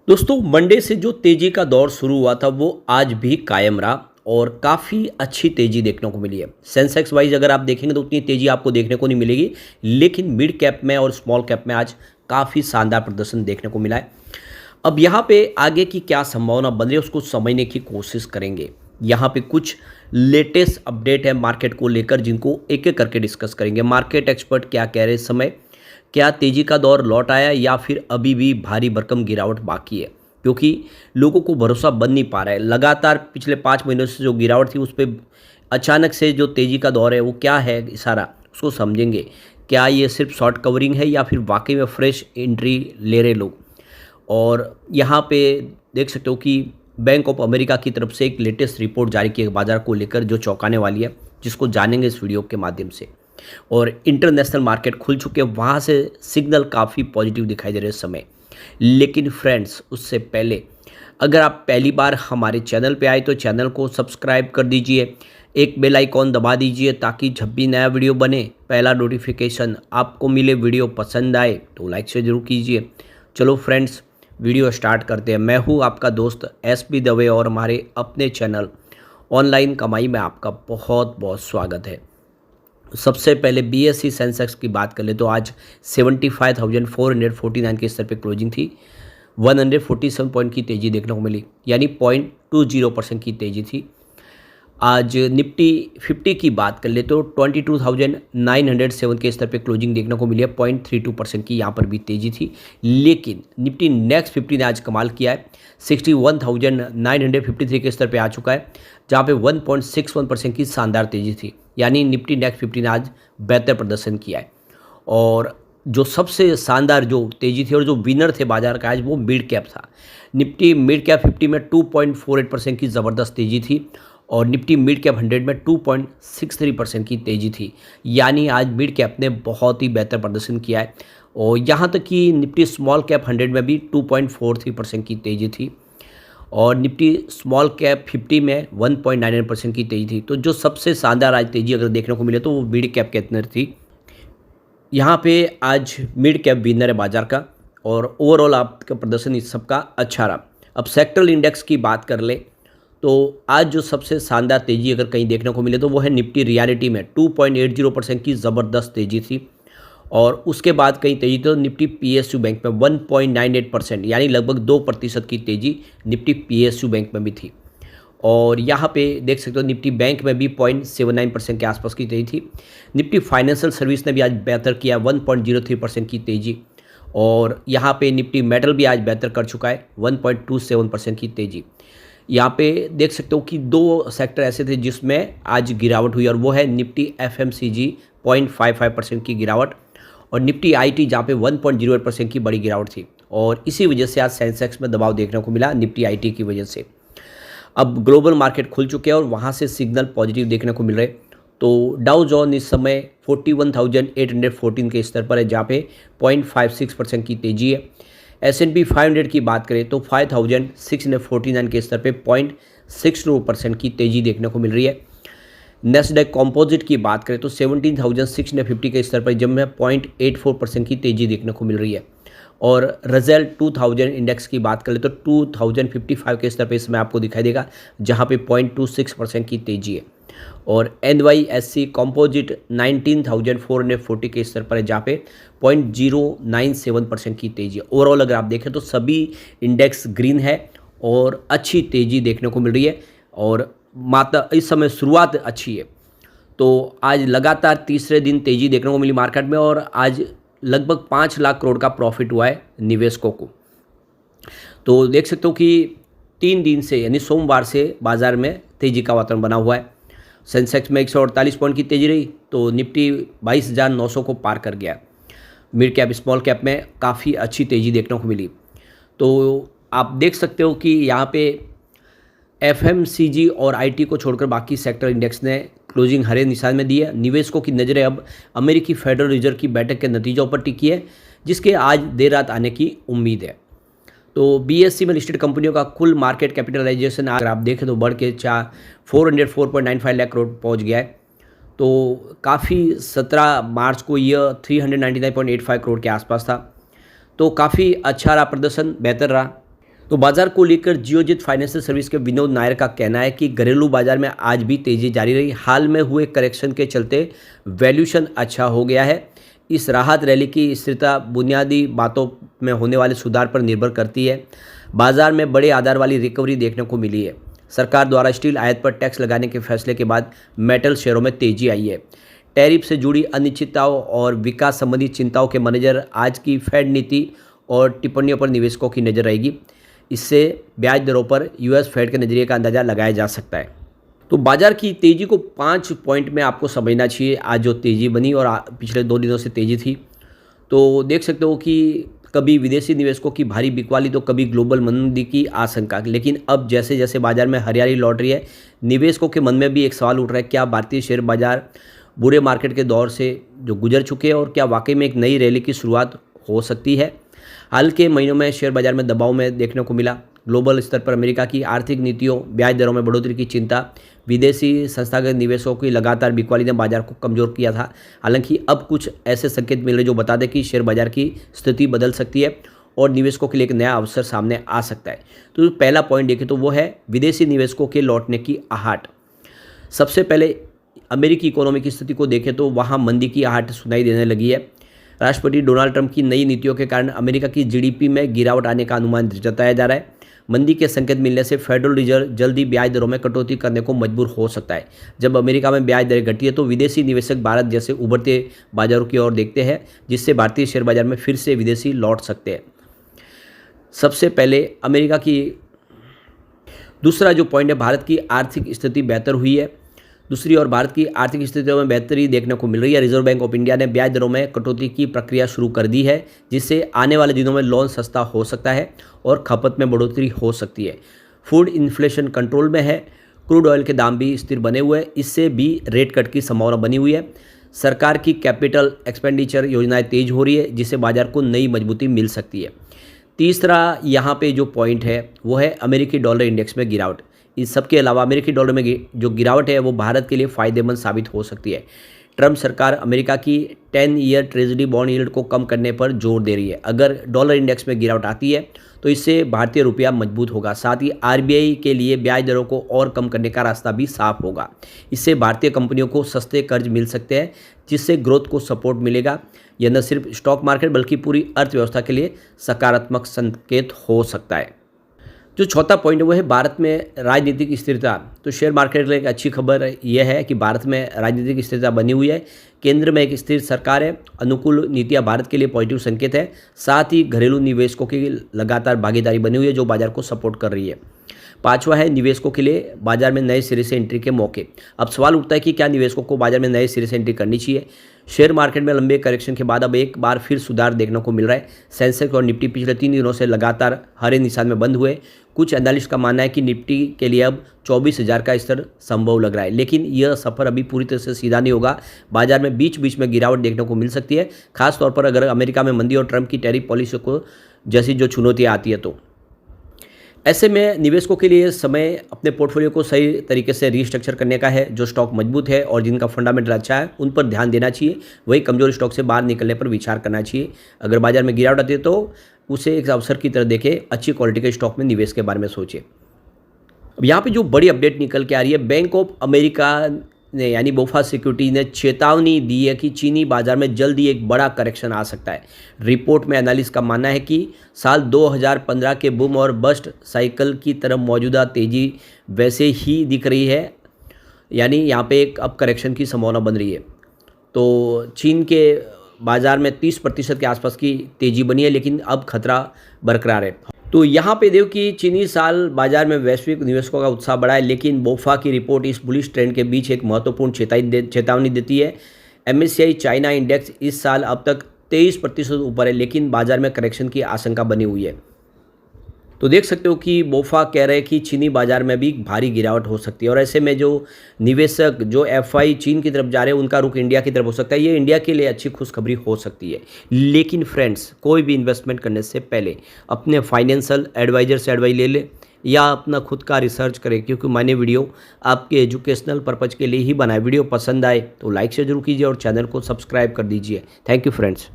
दोस्तों मंडे से जो तेजी का दौर शुरू हुआ था वो आज भी कायम रहा और काफ़ी अच्छी तेजी देखने को मिली है। सेंसेक्स वाइज अगर आप देखेंगे तो उतनी तेजी आपको देखने को नहीं मिलेगी, लेकिन मिड कैप में और स्मॉल कैप में आज काफ़ी शानदार प्रदर्शन देखने को मिला है। अब यहाँ पे आगे की क्या संभावना बन रही है उसको समझने की कोशिश करेंगे। यहाँ पे कुछ लेटेस्ट अपडेट है मार्केट को लेकर जिनको एक एक करके डिस्कस करेंगे। मार्केट एक्सपर्ट क्या कह रहे हैं इस समय, क्या तेजी का दौर लौट आया या फिर अभी भी भारी भरकम गिरावट बाकी है, क्योंकि लोगों को भरोसा बन नहीं पा रहा है। लगातार पिछले 5 महीनों से जो गिरावट थी उस पर अचानक से जो तेजी का दौर है वो क्या है इशारा, उसको समझेंगे। क्या ये सिर्फ शॉर्ट कवरिंग है या फिर वाकई में फ्रेश एंट्री ले रहे लोग। और यहाँ पे देख सकते हो कि बैंक ऑफ अमेरिका की तरफ से एक लेटेस्ट रिपोर्ट जारी की है बाजार को लेकर जो चौंकाने वाली है, जिसको जानेंगे इस वीडियो के माध्यम से। और इंटरनेशनल मार्केट खुल चुके हैं, वहाँ से सिग्नल काफ़ी पॉजिटिव दिखाई दे रहे हैं इस समय। लेकिन फ्रेंड्स उससे पहले अगर आप पहली बार हमारे चैनल पे आए तो चैनल को सब्सक्राइब कर दीजिए, एक बेल आइकॉन दबा दीजिए ताकि जब भी नया वीडियो बने पहला नोटिफिकेशन आपको मिले। वीडियो पसंद आए तो लाइक से ज़रूर कीजिए। चलो फ्रेंड्स वीडियो स्टार्ट करते हैं। मैं हूँ आपका दोस्त एसपी दवे और हमारे अपने चैनल ऑनलाइन कमाई में आपका बहुत बहुत स्वागत है। सबसे पहले बीएसई सेंसेक्स की बात कर ले तो आज 75,449 के स्तर पे क्लोजिंग थी। 147 पॉइंट की तेज़ी देखने को मिली, यानी 0.20% की तेज़ी थी। आज निफ्टी 50 की बात कर ले तो 22,907 के स्तर पे क्लोजिंग देखने को मिली है। 0.32% की यहाँ पर भी तेज़ी थी। लेकिन निफ्टी नेक्स्ट 50 ने आज कमाल किया है, 61,953 के स्तर पे आ चुका है, जहाँ पे 1.61% की शानदार तेज़ी थी। यानी निफ्टी नेक्स्ट 50 ने आज बेहतर प्रदर्शन किया है। और जो सबसे शानदार जो तेज़ी थी और जो विनर थे बाजार का आज वो मिड कैप था। निफ्टी मिड कैप 50 में 2.48% की ज़बरदस्त तेज़ी थी और निफ्टी मिड कैप 100 में 2.63% की तेज़ी थी। यानी आज मिड कैप ने बहुत ही बेहतर प्रदर्शन किया है। और यहाँ तक कि निफ्टी स्मॉल कैप 100 में भी 2.43% की तेज़ी थी और निफ्टी स्मॉल कैप 50 में 1.99% की तेज़ी थी। तो जो सबसे शानदार आज तेज़ी अगर देखने को मिले तो वो मिड कैप के अंदर थी। यहाँ पे आज मिड कैप विनर है बाजार का और ओवरऑल आपका प्रदर्शन इस सबका अच्छा रहा। अब सेक्टरल इंडेक्स की बात कर ले तो आज जो सबसे शानदार तेज़ी अगर कहीं देखने को मिले तो वो है निफ्टी रियलिटी में 2.80% की ज़बरदस्त तेज़ी थी। और उसके बाद कहीं तेज़ी तो निफ्टी पीएसयू बैंक में 1.98%, यानी लगभग 2% की तेज़ी निफ्टी पीएसयू बैंक में भी थी। और यहाँ पे देख सकते हो निफ्टी बैंक में भी 0.79% के आसपास की तेज़ी थी। निफ्टी फाइनेंशियल सर्विस ने भी आज बेहतर किया, 1.03% की तेज़ी। और यहाँ पे निफ्टी मेटल भी आज बेहतर कर चुका है, 1.27% की तेज़ी। यहाँ पे देख सकते हो कि दो सेक्टर ऐसे थे जिसमें आज गिरावट हुई और वो है निफ्टी एफएमसीजी 0.55% की गिरावट और निफ्टी आईटी जहाँ पे 1.08% की बड़ी गिरावट थी। और इसी वजह से आज सेंसेक्स में दबाव देखने को मिला निफ्टी आईटी की वजह से। अब ग्लोबल मार्केट खुल चुके हैं और वहाँ से सिग्नल पॉजिटिव देखने को मिल रहे। तो डाउ जोन इस समय 41,814 के स्तर पर है, जहाँ पे 0.56% की तेज़ी है। S&P 500 की बात करें तो 5,649 के स्तर पे 0.62% की तेज़ी देखने को मिल रही है। नेस्डैक कॉम्पोजिट की बात करें तो 17,650 के स्तर पर जब 0.84% की तेज़ी देखने को मिल रही है। और रज़ेल 2000 इंडेक्स की बात करें तो 2055 के स्तर पर इसमें आपको दिखाई देगा, जहाँ पे 0.26% की तेज़ी है। और NYSE कॉम्पोजिट 19,440 के स्तर पर है, जहाँ पे 0.097% की तेज़ी है। ओवरऑल अगर आप देखें तो सभी इंडेक्स ग्रीन है और अच्छी तेज़ी देखने को मिल रही है और मात्र इस समय शुरुआत अच्छी है। तो आज लगातार तीसरे दिन तेज़ी देखने को मिली मार्केट में और आज लगभग 5 लाख करोड़ का प्रॉफिट हुआ है निवेशकों को। तो देख सकते हो कि 3 दिन से यानी सोमवार से बाजार में तेज़ी का वातावरण बना हुआ है। सेंसेक्स में 148 पॉइंट की तेज़ी रही तो निफ्टी 22,900 को पार कर गया। मिड कैप स्मॉल कैप में काफ़ी अच्छी तेज़ी देखने को मिली। तो आप देख सकते हो कि यहाँ पे एफएमसीजी और आईटी को छोड़कर बाकी सेक्टर इंडेक्स ने क्लोजिंग हरे निशान में दी है। निवेशकों की नज़रें अब अमेरिकी फेडरल रिजर्व की बैठक के नतीजों पर टिकी है, जिसके आज देर रात आने की उम्मीद है। तो बीएसई में लिस्टेड कंपनियों का कुल मार्केट कैपिटलाइजेशन अगर आप देखें तो बढ़ के 404.95 लाख करोड़ पहुंच गया है। तो काफ़ी 17 मार्च को यह 399.85 करोड़ के आसपास था। तो काफ़ी अच्छा रहा प्रदर्शन, बेहतर रहा। तो बाजार को लेकर जियोजित फाइनेंशियल सर्विस के विनोद नायर का कहना है कि घरेलू बाजार में आज भी तेजी जारी रही। हाल में हुए करेक्शन के चलते वैल्यूएशन अच्छा हो गया है। इस राहत रैली की स्थिरता बुनियादी बातों में होने वाले सुधार पर निर्भर करती है। बाजार में बड़े आधार वाली रिकवरी देखने को मिली है। सरकार द्वारा स्टील आयात पर टैक्स लगाने के फैसले के बाद मेटल शेयरों में तेजी आई है। टैरिफ से जुड़ी अनिश्चितताओं और विकास संबंधी चिंताओं के मद्देनजर आज की फेड नीति और टिप्पणियों पर निवेशकों की नज़र रहेगी। इससे ब्याज दरों पर यूएस फेड के नज़रिए का अंदाज़ा लगाया जा सकता है। तो बाजार की तेज़ी को 5 पॉइंट में आपको समझना चाहिए। आज जो तेज़ी बनी और पिछले 2 दिनों से तेज़ी थी, तो देख सकते हो कि कभी विदेशी निवेशकों की भारी बिकवाली तो कभी ग्लोबल मंदी की आशंका। लेकिन अब जैसे जैसे बाजार में हरियाली लौट रही है, निवेशकों के मन में भी एक सवाल उठ रहा है, क्या भारतीय शेयर बाजार बुरे मार्केट के दौर से जो गुजर चुके हैं और क्या वाकई में एक नई रैली की शुरुआत हो सकती है। हाल के महीनों में शेयर बाजार में दबाव में देखने को मिला। ग्लोबल स्तर पर अमेरिका की आर्थिक नीतियों, ब्याज दरों में बढ़ोतरी की चिंता, विदेशी संस्थागत निवेशकों की लगातार बिकवाली ने बाजार को कमज़ोर किया था। हालांकि अब कुछ ऐसे संकेत मिल रहे जो बता दें कि शेयर बाजार की स्थिति बदल सकती है और निवेशकों के लिए एक नया अवसर सामने आ सकता है। तो पहला पॉइंट देखें तो वो है विदेशी निवेशकों के लौटने की आहट। सबसे पहले अमेरिकी इकोनॉमी की स्थिति को देखें तो वहाँ मंदी की आहट सुनाई देने लगी है। राष्ट्रपति डोनाल्ड ट्रंप की नई नीतियों के कारण अमेरिका की जीडीपी में गिरावट आने का अनुमान जताया जा रहा है। मंदी के संकेत मिलने से फेडरल रिजर्व जल्दी ब्याज दरों में कटौती करने को मजबूर हो सकता है। जब अमेरिका में ब्याज दरें घटी है तो विदेशी निवेशक भारत जैसे उभरते बाजारों की ओर देखते हैं, जिससे भारतीय शेयर बाजार में फिर से विदेशी लौट सकते हैं। सबसे पहले अमेरिका की दूसरा जो पॉइंट है, भारत की आर्थिक स्थिति बेहतर हुई है। दूसरी ओर भारत की आर्थिक स्थितियों में बेहतरी देखने को मिल रही है। रिजर्व बैंक ऑफ इंडिया ने ब्याज दरों में कटौती की प्रक्रिया शुरू कर दी है, जिससे आने वाले दिनों में लोन सस्ता हो सकता है और खपत में बढ़ोतरी हो सकती है। फूड इन्फ्लेशन कंट्रोल में है। क्रूड ऑयल के दाम भी स्थिर बने हुए हैं, इससे भी रेट कट की संभावना बनी हुई है। सरकार की कैपिटल एक्सपेंडिचर योजनाएं तेज हो रही है, जिससे बाजार को नई मजबूती मिल सकती है। तीसरा यहाँ पे जो पॉइंट है वो है अमेरिकी डॉलर इंडेक्स में गिरावट। इस सब के अलावा अमेरिकी डॉलर में जो गिरावट है वो भारत के लिए फ़ायदेमंद साबित हो सकती है। ट्रंप सरकार अमेरिका की 10 ईयर ट्रेजरी बॉन्ड यील्ड को कम करने पर जोर दे रही है। अगर डॉलर इंडेक्स में गिरावट आती है तो इससे भारतीय रुपया मजबूत होगा। साथ ही आरबीआई के लिए ब्याज दरों को और कम करने का रास्ता भी साफ होगा। इससे भारतीय कंपनियों को सस्ते कर्ज मिल सकते हैं, जिससे ग्रोथ को सपोर्ट मिलेगा। यह न सिर्फ स्टॉक मार्केट बल्कि पूरी अर्थव्यवस्था के लिए सकारात्मक संकेत हो सकता है। जो चौथा पॉइंट है वो है भारत में राजनीतिक स्थिरता। तो शेयर मार्केट के लिए एक अच्छी खबर यह है कि भारत में राजनीतिक स्थिरता बनी हुई है। केंद्र में एक स्थिर सरकार है। अनुकूल नीतियां भारत के लिए पॉजिटिव संकेत है। साथ ही घरेलू निवेशकों की लगातार भागीदारी बनी हुई है, जो बाजार को सपोर्ट कर रही है। पांचवा है निवेशकों के लिए बाजार में नए सिरे से एंट्री के मौके। अब सवाल उठता है कि क्या निवेशकों को बाजार में नए सिरे से एंट्री करनी चाहिए। शेयर मार्केट में लंबे करेक्शन के बाद अब एक बार फिर सुधार देखने को मिल रहा है। सेंसेक्स और निफ्टी पिछले 3 दिनों से लगातार हरे निशान में बंद हुए। कुछ एनालिस्ट का मानना है कि निफ्टी के लिए अब 24,000 का स्तर संभव लग रहा है, लेकिन यह सफर अभी पूरी तरह से सीधा नहीं होगा। बाजार में बीच बीच में गिरावट देखने को मिल सकती है, खासतौर पर अगर अमेरिका में मंदी और ट्रंप की टैरिफ पॉलिसी को जैसी जो चुनौतियाँ आती है। तो ऐसे में निवेशकों के लिए समय अपने पोर्टफोलियो को सही तरीके से रीस्ट्रक्चर करने का है। जो स्टॉक मजबूत है और जिनका फंडामेंटल अच्छा है उन पर ध्यान देना चाहिए। वही कमजोर स्टॉक से बाहर निकलने पर विचार करना चाहिए। अगर बाजार में गिरावट आती है तो उसे एक अवसर की तरह देखें। अच्छी क्वालिटी के स्टॉक में निवेश के बारे में सोचें। अब यहाँ पे जो बड़ी अपडेट निकल के आ रही है, बैंक ऑफ अमेरिका ने यानी बोफा सिक्योरिटीज ने चेतावनी दी है कि चीनी बाजार में जल्द ही एक बड़ा करेक्शन आ सकता है। रिपोर्ट में एनालिस्ट का मानना है कि साल 2015 के बूम और बस्ट साइकिल की तरफ मौजूदा तेजी वैसे ही दिख रही है, यानी यहाँ पे एक अब करेक्शन की संभावना बन रही है। तो चीन के बाजार में 30% के आसपास की तेजी बनी है, लेकिन अब खतरा बरकरार है। तो यहाँ पे देखो कि चीनी साल बाजार में वैश्विक निवेशकों का उत्साह बढ़ा है, लेकिन बोफा की रिपोर्ट इस बुलिश ट्रेंड के बीच एक महत्वपूर्ण चेतावनी देती है। MSCI चाइना इंडेक्स इस साल अब तक 23% ऊपर है, लेकिन बाजार में करेक्शन की आशंका बनी हुई है। तो देख सकते हो कि बोफा कह रहे हैं कि चीनी बाजार में भी भारी गिरावट हो सकती है, और ऐसे में जो निवेशक जो FI चीन की तरफ जा रहे हैं उनका रुख इंडिया की तरफ हो सकता है। ये इंडिया के लिए अच्छी खुशखबरी हो सकती है। लेकिन फ्रेंड्स, कोई भी इन्वेस्टमेंट करने से पहले अपने फाइनेंशियल एडवाइजर से एडवाइस ले ले या अपना खुद का रिसर्च करें, क्योंकि मैंने वीडियो आपके एजुकेशनल पर्पज़ के लिए ही बनाया। वीडियो पसंद आए तो लाइक से जरूर कीजिए और चैनल को सब्सक्राइब कर दीजिए। Thank you friends.